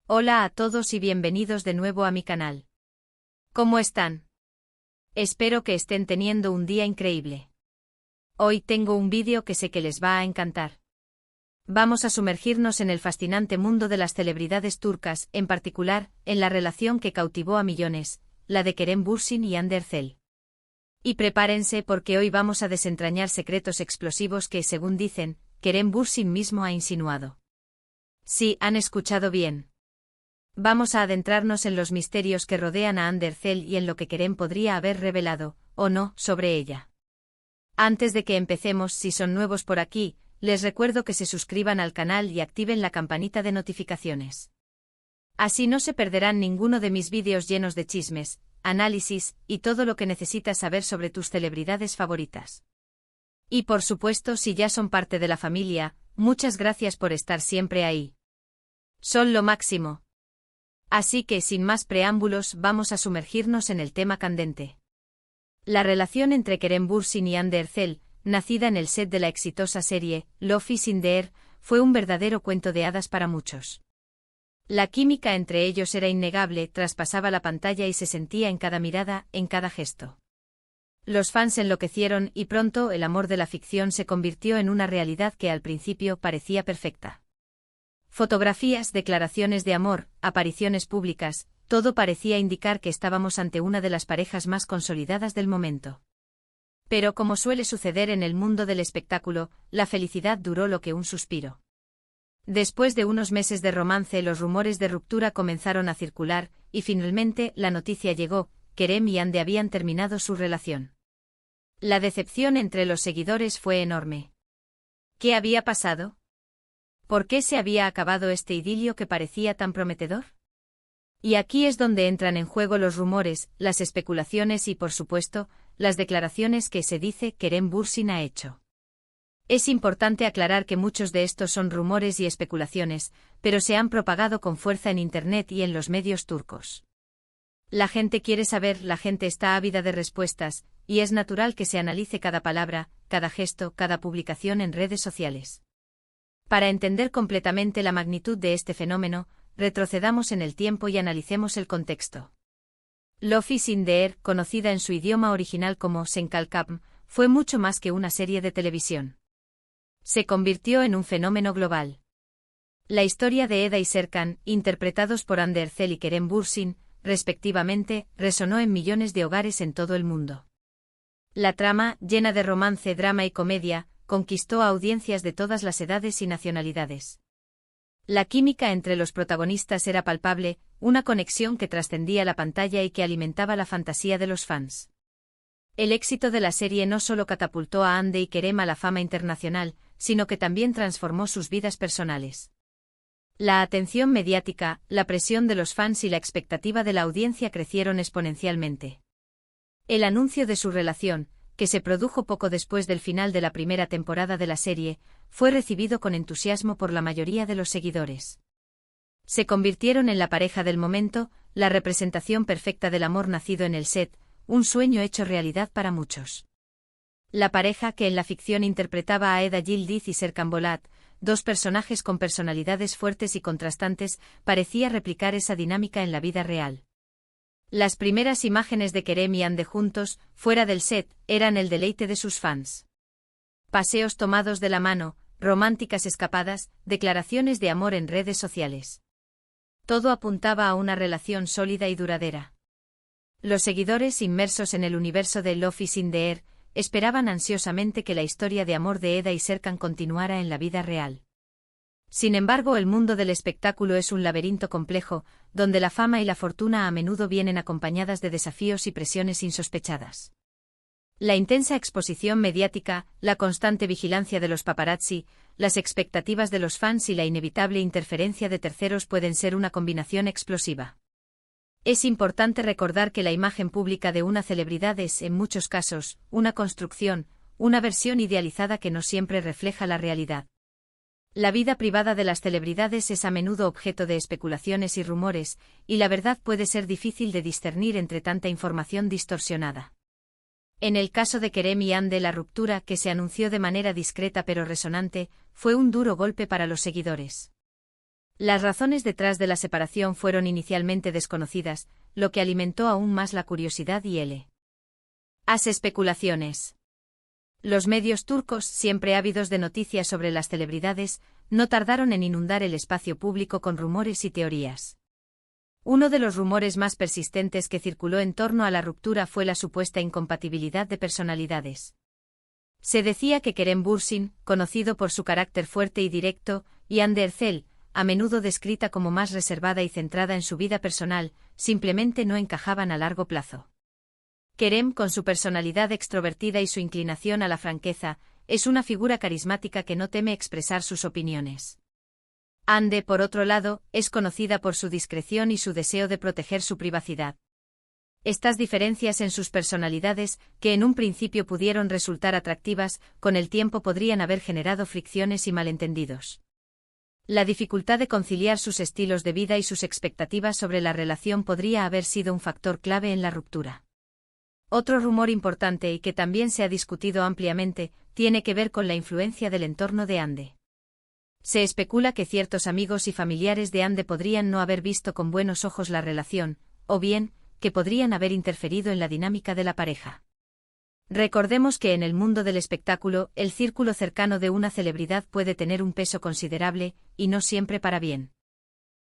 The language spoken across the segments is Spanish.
Hola a todos y bienvenidos de nuevo a mi canal. ¿Cómo están? Espero que estén teniendo un día increíble. Hoy tengo un vídeo que sé que les va a encantar. Vamos a sumergirnos en el fascinante mundo de las celebridades turcas, en particular, en la relación que cautivó a millones, la de Kerem Bürsin y Hande Erçel. Y prepárense porque hoy vamos a desentrañar secretos explosivos que, según dicen, Kerem Bürsin mismo ha insinuado. Sí, han escuchado bien. Vamos a adentrarnos en los misterios que rodean a Hande Erçel y en lo que Kerem podría haber revelado, o no, sobre ella. Antes de que empecemos, si son nuevos por aquí, les recuerdo que se suscriban al canal y activen la campanita de notificaciones. Así no se perderán ninguno de mis vídeos llenos de chismes, análisis y todo lo que necesitas saber sobre tus celebridades favoritas. Y por supuesto, si ya son parte de la familia, muchas gracias por estar siempre ahí. Son lo máximo. Así que, sin más preámbulos, vamos a sumergirnos en el tema candente. La relación entre Kerem Bürsin y Hande Erçel, nacida en el set de la exitosa serie Love is in the Air, fue un verdadero cuento de hadas para muchos. La química entre ellos era innegable, traspasaba la pantalla y se sentía en cada mirada, en cada gesto. Los fans enloquecieron y pronto el amor de la ficción se convirtió en una realidad que al principio parecía perfecta. Fotografías, declaraciones de amor, apariciones públicas, todo parecía indicar que estábamos ante una de las parejas más consolidadas del momento. Pero como suele suceder en el mundo del espectáculo, la felicidad duró lo que un suspiro. Después de unos meses de romance, los rumores de ruptura comenzaron a circular, y finalmente la noticia llegó: Kerem y Hande habían terminado su relación. La decepción entre los seguidores fue enorme. ¿Qué había pasado? ¿Por qué se había acabado este idilio que parecía tan prometedor? Y aquí es donde entran en juego los rumores, las especulaciones y, por supuesto, las declaraciones que se dice Kerem Bürsin ha hecho. Es importante aclarar que muchos de estos son rumores y especulaciones, pero se han propagado con fuerza en Internet y en los medios turcos. La gente quiere saber, la gente está ávida de respuestas, y es natural que se analice cada palabra, cada gesto, cada publicación en redes sociales. Para entender completamente la magnitud de este fenómeno, retrocedamos en el tiempo y analicemos el contexto. Love is in the Air, conocida en su idioma original como Sen Kalkam, fue mucho más que una serie de televisión. Se convirtió en un fenómeno global. La historia de Eda y Serkan, interpretados por Hande Erçel y Kerem Bürsin, respectivamente, resonó en millones de hogares en todo el mundo. La trama, llena de romance, drama y comedia, conquistó a audiencias de todas las edades y nacionalidades. La química entre los protagonistas era palpable, una conexión que trascendía la pantalla y que alimentaba la fantasía de los fans. El éxito de la serie no solo catapultó a Hande y Kerem a la fama internacional, sino que también transformó sus vidas personales. La atención mediática, la presión de los fans y la expectativa de la audiencia crecieron exponencialmente. El anuncio de su relación, que se produjo poco después del final de la primera temporada de la serie, fue recibido con entusiasmo por la mayoría de los seguidores. Se convirtieron en la pareja del momento, la representación perfecta del amor nacido en el set, un sueño hecho realidad para muchos. La pareja que en la ficción interpretaba a Eda Yildiz y Serkan Bolat, dos personajes con personalidades fuertes y contrastantes, parecía replicar esa dinámica en la vida real. Las primeras imágenes de Kerem y Hande juntos, fuera del set, eran el deleite de sus fans. Paseos tomados de la mano, románticas escapadas, declaraciones de amor en redes sociales. Todo apuntaba a una relación sólida y duradera. Los seguidores inmersos en el universo de Love is in the Air esperaban ansiosamente que la historia de amor de Eda y Serkan continuara en la vida real. Sin embargo, el mundo del espectáculo es un laberinto complejo, donde la fama y la fortuna a menudo vienen acompañadas de desafíos y presiones insospechadas. La intensa exposición mediática, la constante vigilancia de los paparazzi, las expectativas de los fans y la inevitable interferencia de terceros pueden ser una combinación explosiva. Es importante recordar que la imagen pública de una celebridad es, en muchos casos, una construcción, una versión idealizada que no siempre refleja la realidad. La vida privada de las celebridades es a menudo objeto de especulaciones y rumores, y la verdad puede ser difícil de discernir entre tanta información distorsionada. En el caso de Kerem y Hande, la ruptura, que se anunció de manera discreta pero resonante, fue un duro golpe para los seguidores. Las razones detrás de la separación fueron inicialmente desconocidas, lo que alimentó aún más la curiosidad y las especulaciones. Los medios turcos, siempre ávidos de noticias sobre las celebridades, no tardaron en inundar el espacio público con rumores y teorías. Uno de los rumores más persistentes que circuló en torno a la ruptura fue la supuesta incompatibilidad de personalidades. Se decía que Kerem Bürsin, conocido por su carácter fuerte y directo, y Hande Erçel, a menudo descrita como más reservada y centrada en su vida personal, simplemente no encajaban a largo plazo. Kerem, con su personalidad extrovertida y su inclinación a la franqueza, es una figura carismática que no teme expresar sus opiniones. Hande, por otro lado, es conocida por su discreción y su deseo de proteger su privacidad. Estas diferencias en sus personalidades, que en un principio pudieron resultar atractivas, con el tiempo podrían haber generado fricciones y malentendidos. La dificultad de conciliar sus estilos de vida y sus expectativas sobre la relación podría haber sido un factor clave en la ruptura. Otro rumor importante y que también se ha discutido ampliamente, tiene que ver con la influencia del entorno de Hande. Se especula que ciertos amigos y familiares de Hande podrían no haber visto con buenos ojos la relación, o bien, que podrían haber interferido en la dinámica de la pareja. Recordemos que en el mundo del espectáculo, el círculo cercano de una celebridad puede tener un peso considerable, y no siempre para bien.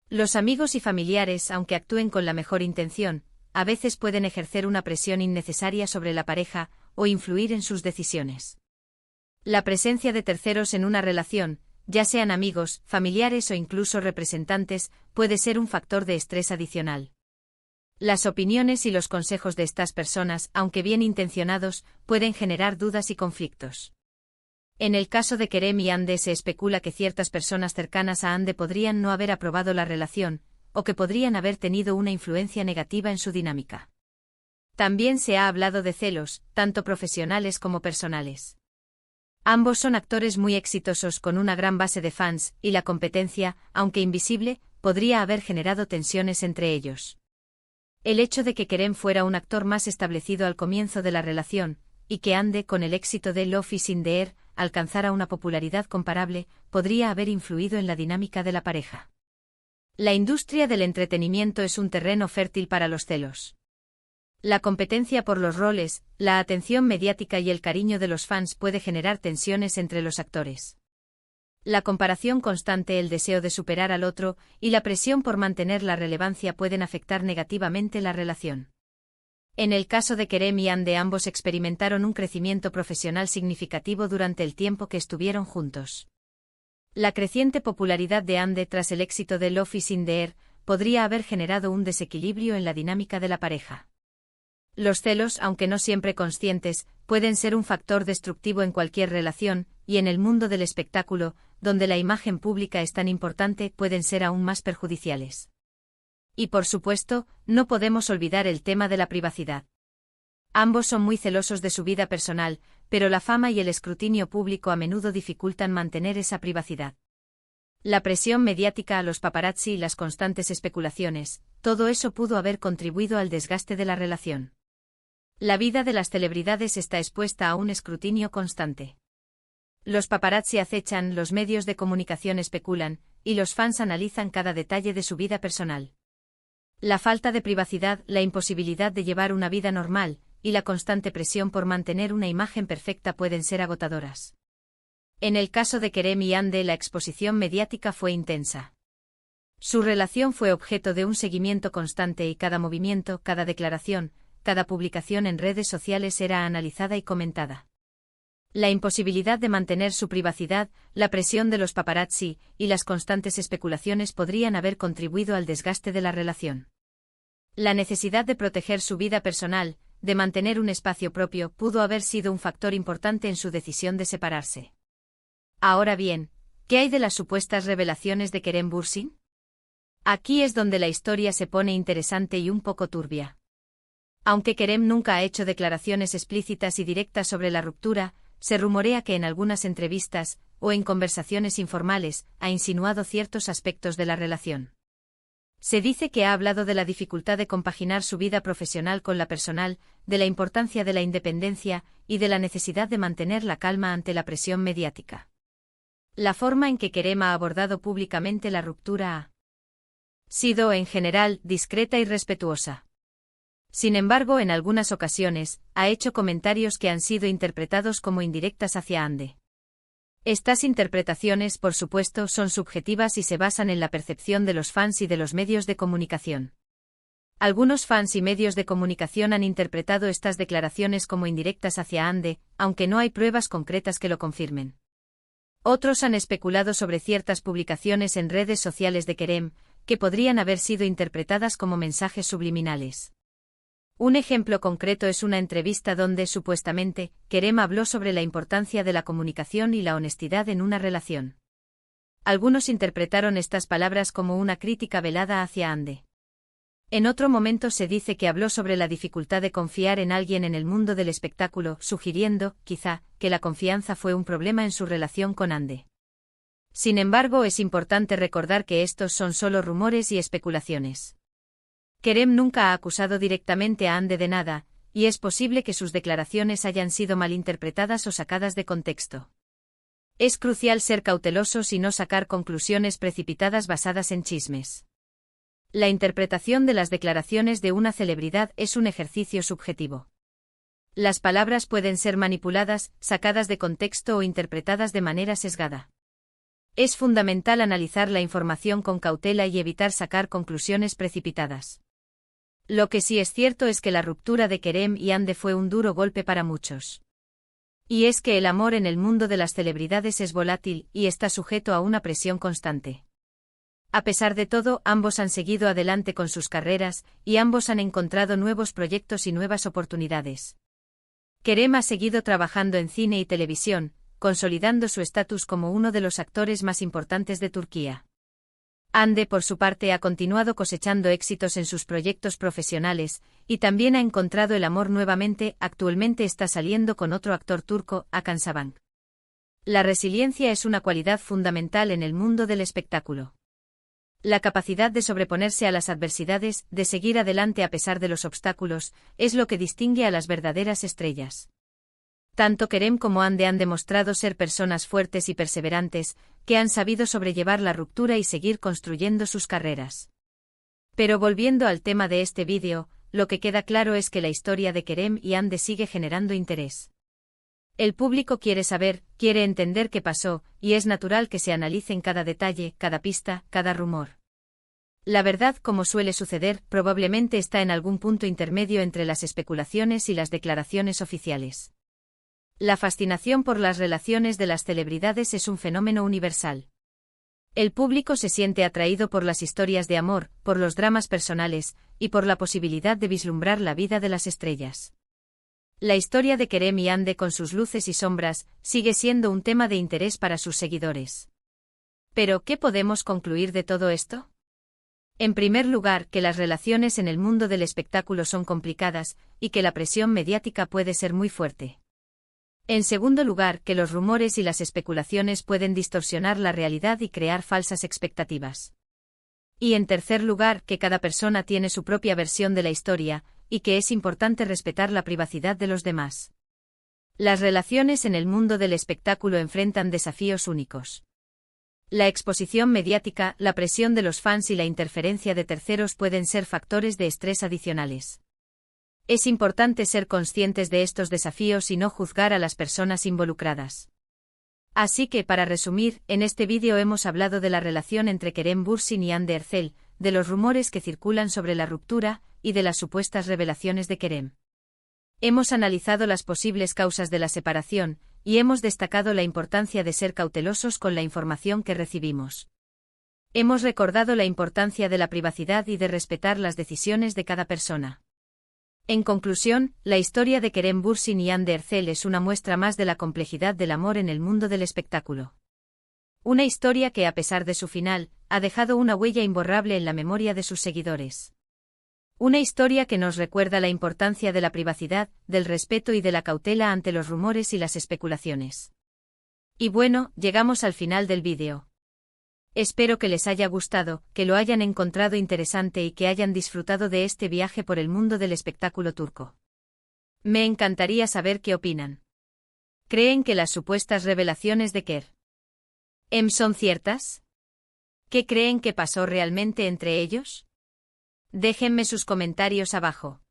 Los amigos y familiares, aunque actúen con la mejor intención, a veces pueden ejercer una presión innecesaria sobre la pareja, o influir en sus decisiones. La presencia de terceros en una relación, ya sean amigos, familiares o incluso representantes, puede ser un factor de estrés adicional. Las opiniones y los consejos de estas personas, aunque bien intencionados, pueden generar dudas y conflictos. En el caso de Kerem y Hande se especula que ciertas personas cercanas a Hande podrían no haber aprobado la relación, o que podrían haber tenido una influencia negativa en su dinámica. También se ha hablado de celos, tanto profesionales como personales. Ambos son actores muy exitosos con una gran base de fans, y la competencia, aunque invisible, podría haber generado tensiones entre ellos. El hecho de que Kerem fuera un actor más establecido al comienzo de la relación, y que Hande, con el éxito de Love is in the Air, alcanzara una popularidad comparable, podría haber influido en la dinámica de la pareja. La industria del entretenimiento es un terreno fértil para los celos. La competencia por los roles, la atención mediática y el cariño de los fans puede generar tensiones entre los actores. La comparación constante, el deseo de superar al otro, y la presión por mantener la relevancia pueden afectar negativamente la relación. En el caso de Kerem y Hande, ambos experimentaron un crecimiento profesional significativo durante el tiempo que estuvieron juntos. La creciente popularidad de Hande tras el éxito de Love is in the Air podría haber generado un desequilibrio en la dinámica de la pareja. Los celos, aunque no siempre conscientes, pueden ser un factor destructivo en cualquier relación, y en el mundo del espectáculo, donde la imagen pública es tan importante, pueden ser aún más perjudiciales. Y por supuesto, no podemos olvidar el tema de la privacidad. Ambos son muy celosos de su vida personal, pero la fama y el escrutinio público a menudo dificultan mantener esa privacidad. La presión mediática a los paparazzi y las constantes especulaciones, todo eso pudo haber contribuido al desgaste de la relación. La vida de las celebridades está expuesta a un escrutinio constante. Los paparazzi acechan, los medios de comunicación especulan, y los fans analizan cada detalle de su vida personal. La falta de privacidad, la imposibilidad de llevar una vida normal, y la constante presión por mantener una imagen perfecta pueden ser agotadoras. En el caso de Kerem y Hande, la exposición mediática fue intensa. Su relación fue objeto de un seguimiento constante y cada movimiento, cada declaración, cada publicación en redes sociales era analizada y comentada. La imposibilidad de mantener su privacidad, la presión de los paparazzi, y las constantes especulaciones podrían haber contribuido al desgaste de la relación. La necesidad de proteger su vida personal, de mantener un espacio propio, pudo haber sido un factor importante en su decisión de separarse. Ahora bien, ¿qué hay de las supuestas revelaciones de Kerem Bürsin? Aquí es donde la historia se pone interesante y un poco turbia. Aunque Kerem nunca ha hecho declaraciones explícitas y directas sobre la ruptura, se rumorea que en algunas entrevistas, o en conversaciones informales, ha insinuado ciertos aspectos de la relación. Se dice que ha hablado de la dificultad de compaginar su vida profesional con la personal, de la importancia de la independencia, y de la necesidad de mantener la calma ante la presión mediática. La forma en que Kerem ha abordado públicamente la ruptura ha sido, en general, discreta y respetuosa. Sin embargo, en algunas ocasiones, ha hecho comentarios que han sido interpretados como indirectas hacia Hande. Estas interpretaciones, por supuesto, son subjetivas y se basan en la percepción de los fans y de los medios de comunicación. Algunos fans y medios de comunicación han interpretado estas declaraciones como indirectas hacia Hande, aunque no hay pruebas concretas que lo confirmen. Otros han especulado sobre ciertas publicaciones en redes sociales de Kerem, que podrían haber sido interpretadas como mensajes subliminales. Un ejemplo concreto es una entrevista donde, supuestamente, Kerem habló sobre la importancia de la comunicación y la honestidad en una relación. Algunos interpretaron estas palabras como una crítica velada hacia Hande. En otro momento se dice que habló sobre la dificultad de confiar en alguien en el mundo del espectáculo, sugiriendo, quizá, que la confianza fue un problema en su relación con Hande. Sin embargo, es importante recordar que estos son solo rumores y especulaciones. Kerem nunca ha acusado directamente a Hande de nada, y es posible que sus declaraciones hayan sido malinterpretadas o sacadas de contexto. Es crucial ser cautelosos y no sacar conclusiones precipitadas basadas en chismes. La interpretación de las declaraciones de una celebridad es un ejercicio subjetivo. Las palabras pueden ser manipuladas, sacadas de contexto o interpretadas de manera sesgada. Es fundamental analizar la información con cautela y evitar sacar conclusiones precipitadas. Lo que sí es cierto es que la ruptura de Kerem y Hande fue un duro golpe para muchos. Y es que el amor en el mundo de las celebridades es volátil y está sujeto a una presión constante. A pesar de todo, ambos han seguido adelante con sus carreras, y ambos han encontrado nuevos proyectos y nuevas oportunidades. Kerem ha seguido trabajando en cine y televisión, consolidando su estatus como uno de los actores más importantes de Turquía. Hande, por su parte, ha continuado cosechando éxitos en sus proyectos profesionales, y también ha encontrado el amor nuevamente. Actualmente está saliendo con otro actor turco, Hakan Sabank. La resiliencia es una cualidad fundamental en el mundo del espectáculo. La capacidad de sobreponerse a las adversidades, de seguir adelante a pesar de los obstáculos, es lo que distingue a las verdaderas estrellas. Tanto Kerem como Hande han demostrado ser personas fuertes y perseverantes, que han sabido sobrellevar la ruptura y seguir construyendo sus carreras. Pero volviendo al tema de este vídeo, lo que queda claro es que la historia de Kerem y Hande sigue generando interés. El público quiere saber, quiere entender qué pasó, y es natural que se analicen cada detalle, cada pista, cada rumor. La verdad, como suele suceder, probablemente está en algún punto intermedio entre las especulaciones y las declaraciones oficiales. La fascinación por las relaciones de las celebridades es un fenómeno universal. El público se siente atraído por las historias de amor, por los dramas personales, y por la posibilidad de vislumbrar la vida de las estrellas. La historia de Kerem y Hande, con sus luces y sombras, sigue siendo un tema de interés para sus seguidores. Pero, ¿qué podemos concluir de todo esto? En primer lugar, que las relaciones en el mundo del espectáculo son complicadas, y que la presión mediática puede ser muy fuerte. En segundo lugar, que los rumores y las especulaciones pueden distorsionar la realidad y crear falsas expectativas. Y en tercer lugar, que cada persona tiene su propia versión de la historia, y que es importante respetar la privacidad de los demás. Las relaciones en el mundo del espectáculo enfrentan desafíos únicos. La exposición mediática, la presión de los fans y la interferencia de terceros pueden ser factores de estrés adicionales. Es importante ser conscientes de estos desafíos y no juzgar a las personas involucradas. Así que, para resumir, en este vídeo hemos hablado de la relación entre Kerem Bürsin y Hande Erçel, de los rumores que circulan sobre la ruptura, y de las supuestas revelaciones de Kerem. Hemos analizado las posibles causas de la separación, y hemos destacado la importancia de ser cautelosos con la información que recibimos. Hemos recordado la importancia de la privacidad y de respetar las decisiones de cada persona. En conclusión, la historia de Kerem Bürsin y Hande Erçel es una muestra más de la complejidad del amor en el mundo del espectáculo. Una historia que, a pesar de su final, ha dejado una huella imborrable en la memoria de sus seguidores. Una historia que nos recuerda la importancia de la privacidad, del respeto y de la cautela ante los rumores y las especulaciones. Y bueno, llegamos al final del vídeo. Espero que les haya gustado, que lo hayan encontrado interesante y que hayan disfrutado de este viaje por el mundo del espectáculo turco. Me encantaría saber qué opinan. ¿Creen que las supuestas revelaciones de Kerem ¿Son ciertas? ¿Qué creen que pasó realmente entre ellos? Déjenme sus comentarios abajo.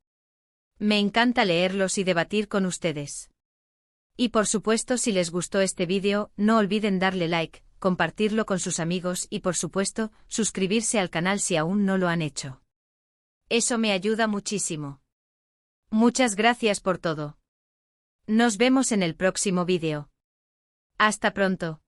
Me encanta leerlos y debatir con ustedes. Y por supuesto, si les gustó este vídeo, no olviden darle like, compartirlo con sus amigos y por supuesto, suscribirse al canal si aún no lo han hecho. Eso me ayuda muchísimo. Muchas gracias por todo. Nos vemos en el próximo vídeo. Hasta pronto.